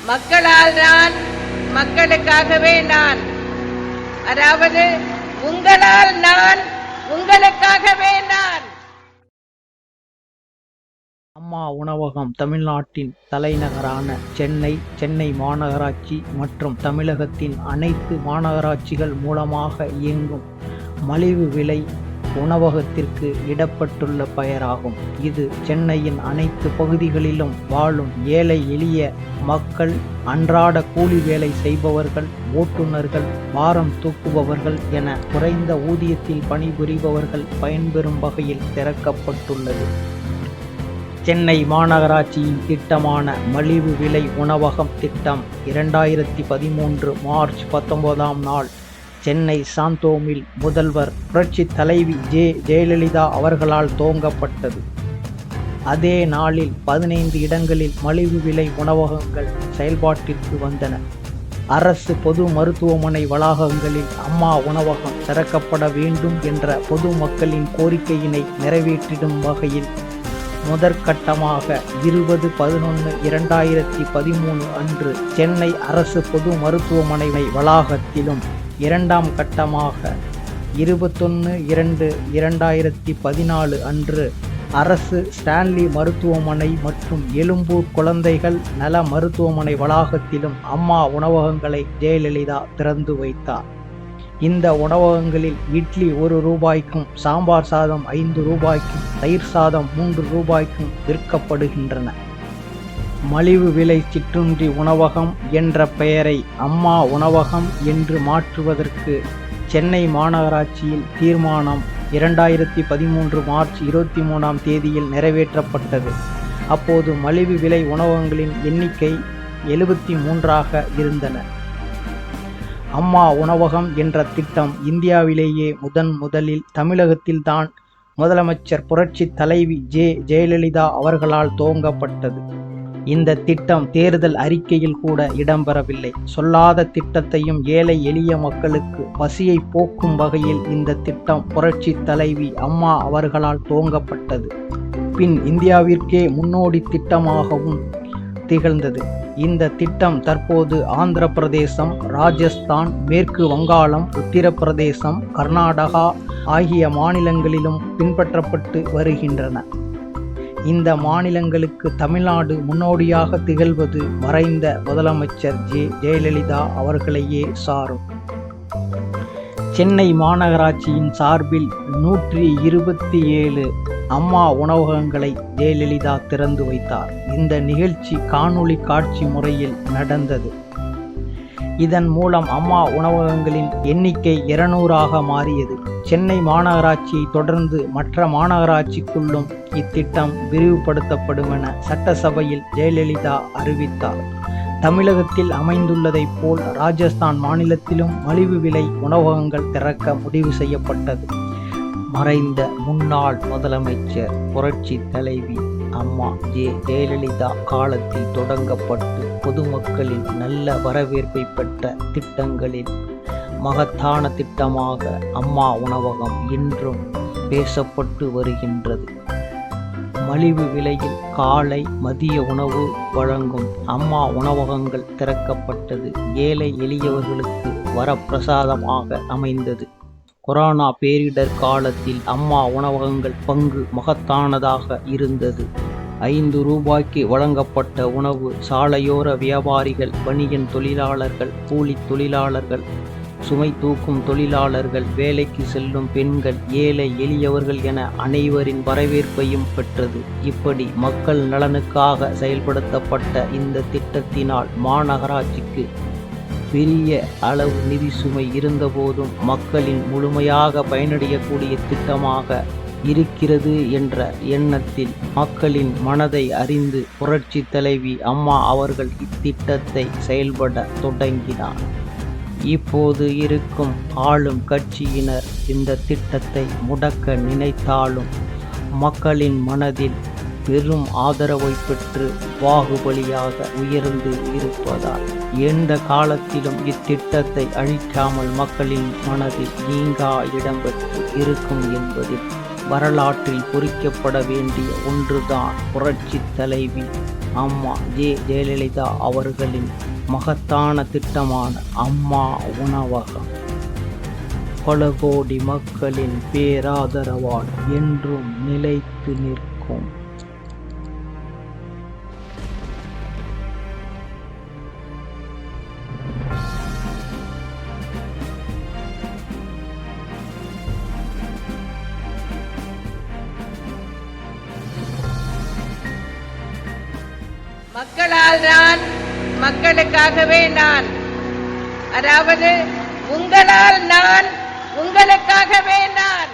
மக்களால் நான், மக்களுக்காகவே நான். அதாவது உங்களால் நான், உங்களுக்காகவே நான். அம்மா உணவகம் தமிழ்நாட்டின் தலைநகரான சென்னை மாநகராட்சி மற்றும் தமிழகத்தின் அனைத்து மாநகராட்சிகள் மூலமாக இயங்கும் மலிவு விலை உணவகத்திற்கு இடப்பட்டுள்ள பெயராகும். இது சென்னையின் அனைத்து பகுதிகளிலும் வாழும் ஏழை எளிய மக்கள், அன்றாட கூலி வேலை செய்பவர்கள், ஓட்டுநர்கள், பாரம் தூக்குபவர்கள் என குறைந்த ஊதியத்தில் பணிபுரிபவர்கள் பயன்பெறும் வகையில் திறக்கப்பட்டுள்ளது. சென்னை மாநகராட்சியின் திட்டமான மலிவு விலை உணவகம் திட்டம் 2013 மார்ச் 19ஆம் நாள் சென்னை சாந்தோமில் முதல்வர் புரட்சி தலைவி ஜெயலலிதா அவர்களால் துவங்கப்பட்டது. அதே நாளில் 15 இடங்களில் மலிவு விலை உணவகங்கள் செயல்பாட்டிற்கு வந்தன. அரசு பொது மருத்துவமனை வளாகங்களில் அம்மா உணவகம் திறக்கப்பட வேண்டும் என்ற பொதுமக்களின் கோரிக்கையினை நிறைவேற்றிடும் வகையில் முதற்கட்டமாக 20/11/2013 அன்று சென்னை அரசு பொது மருத்துவமனை வளாகத்திலும், இரண்டாம் கட்டமாக 21/2/2014 அன்று அரசு ஸ்டான்லி மருத்துவமனை மற்றும் எழும்பூர் குழந்தைகள் நல மருத்துவமனை வளாகத்திலும் அம்மா உணவகங்களை ஜெயலலிதா திறந்து வைத்தார். இந்த உணவகங்களில் இட்லி 1 ரூபாய்க்கும், சாம்பார் சாதம் 5 ரூபாய்க்கும், தயிர் சாதம் 3 ரூபாய்க்கும் விற்கப்படுகின்றன. மலிவு விலை சிற்றுண்டி உணவகம் என்ற பெயரை அம்மா உணவகம் என்று மாற்றுவதற்கு சென்னை மாநகராட்சியில் தீர்மானம் 2013 மார்ச் 23ஆம் தேதியில் நிறைவேற்றப்பட்டது. அப்போது மலிவு விலை உணவகங்களின் எண்ணிக்கை 73ஆக இருந்தன. அம்மா உணவகம் என்ற திட்டம் இந்தியாவிலேயே முதலில் தமிழகத்தில்தான் முதலமைச்சர் புரட்சி தலைவி ஜெயலலிதா அவர்களால் துவங்கப்பட்டது. இந்த திட்டம் தேர்தல் அறிக்கையில் கூட இடம்பெறவில்லை. சொல்லாத திட்டத்தையும் ஏழை எளிய மக்களுக்கு பசியை போக்கும் வகையில் இந்த திட்டம் புரட்சி தலைவி அம்மா அவர்களால் துவங்கப்பட்டது. பின் இந்தியாவிற்கே முன்னோடி திட்டமாகவும் திகழ்ந்தது. இந்த திட்டம் தற்போது ஆந்திர பிரதேசம், ராஜஸ்தான், மேற்கு வங்காளம், உத்தரப்பிரதேசம், கர்நாடகா ஆகிய மாநிலங்களிலும் பின்பற்றப்பட்டு வருகின்றன. இந்த மாநிலங்களுக்கு தமிழ்நாடு முன்னோடியாக திகழ்வது மறைந்த முதலமைச்சர் ஜெயலலிதா அவர்களையே சாரும். சென்னை மாநகராட்சியின் சார்பில் 127 அம்மா உணவகங்களை ஜெயலலிதா திறந்து வைத்தார். இந்த நிகழ்ச்சி காணொளி காட்சி முறையில் நடந்தது. இதன் மூலம் அம்மா உணவகங்களின் எண்ணிக்கை 200ஆக மாறியது. சென்னை மாநகராட்சியை தொடர்ந்து மற்ற மாநகராட்சிக்குள்ளும் இத்திட்டம் விரிவுபடுத்தப்படும் என சட்டசபையில் ஜெயலலிதா அறிவித்தார். தமிழகத்தில் அமைந்துள்ளதைப் போல் ராஜஸ்தான் மாநிலத்திலும் மலிவு விலை உணவகங்கள் திறக்க முடிவு செய்யப்பட்டது. மறைந்த முன்னாள் முதலமைச்சர் புரட்சி தலைவி அம்மா ஜெயலலிதா காலத்தில் தொடங்கப்பட்டு பொதுமக்களின் நல்ல வரவேற்பை பெற்ற திட்டங்களில் மகத்தான திட்டமாக அம்மா உணவகம் இன்றும் பேசப்பட்டு வருகின்றது. மலிவு விலையில் காலை மதிய உணவு வழங்கும் அம்மா உணவகங்கள் திறக்கப்பட்டது ஏழை எளியவர்களுக்கு வரப்பிரசாதமாக அமைந்தது. கொரோனா பேரிடர் காலத்தில் அம்மா உணவகங்கள் பங்கு மகத்தானதாக இருந்தது. 5 ரூபாய்க்கு வழங்கப்பட்ட உணவு சாலையோர வியாபாரிகள், பனியன் தொழிலாளர்கள், கூலி தொழிலாளர்கள், சுமை தூக்கும் தொழிலாளர்கள், வேலைக்கு செல்லும் பெண்கள், ஏழை எளியவர்கள் என அனைவரின் வரவேற்பையும் பெற்றது. இப்படி மக்கள் நலனுக்காக செயல்படுத்தப்பட்ட இந்த திட்டத்தினால் மாநகராட்சிக்கு பெரிய அளவு நிதி சுமை இருந்தபோதும் மக்களின் முழுமையாக பயனடையக்கூடிய திட்டமாக இருக்கிறது என்ற எண்ணத்தில் மக்களின் மனதை அறிந்து புரட்சி தலைவி அம்மா அவர்கள் இத்திட்டத்தை செயல்பட தொடங்கினார். இப்போது இருக்கும் ஆளும் கட்சியினர் இந்த திட்டத்தை முடக்க நினைத்தாலும் மக்களின் மனதில் பெரும் ஆதரவை பெற்று பாகுபலியாக உயர்ந்து இருப்பதால் எந்த காலத்திலும் இத்திட்டத்தை அழிக்காமல் மக்களின் மனதில் நீங்கா இடம்பெற்று இருக்கும் என்பதில் வரலாற்றில் பொறிக்கப்பட வேண்டிய ஒன்றுதான் புரட்சி தலைவி அம்மா ஜெயலலிதா அவர்களின் மகத்தான திட்டமான அம்மா உணவகம் பல கோடி மக்களின் பேராதரவால் என்றும் நிலைத்து நிற்கும். மக்களால் நான், மக்களுக்காகவே நான். அதாவது உங்களால் நான், உங்களுக்காகவே நான்.